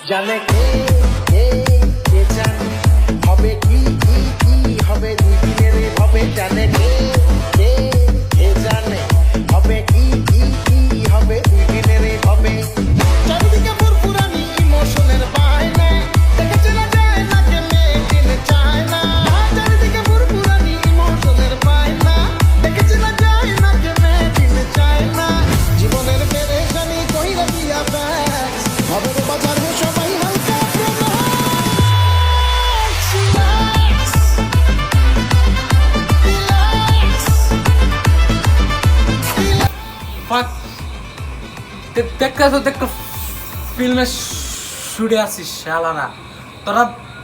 জানে কে কে জানে হবে কি হবে দুই দিনের হবে জানে কে কে জানে হবে কি হবে দুই দিনের হবে চারিদিকে ফুরফুরানি ইমোশনের বায়না দেখে চেনা যায় না কে মেয়ে চায় না চারিদিকে ফুরফুরানি ইমোশনের বায়না দেখে চেনা যায় না কে মেয়ে চায় না জীবনের পেরেশানি কইরা দিয়া ব্যাস হবে বাজার সবাই হালকা ফাক দেখতে ফিল্মে শুটে আসিস শালারা তোরা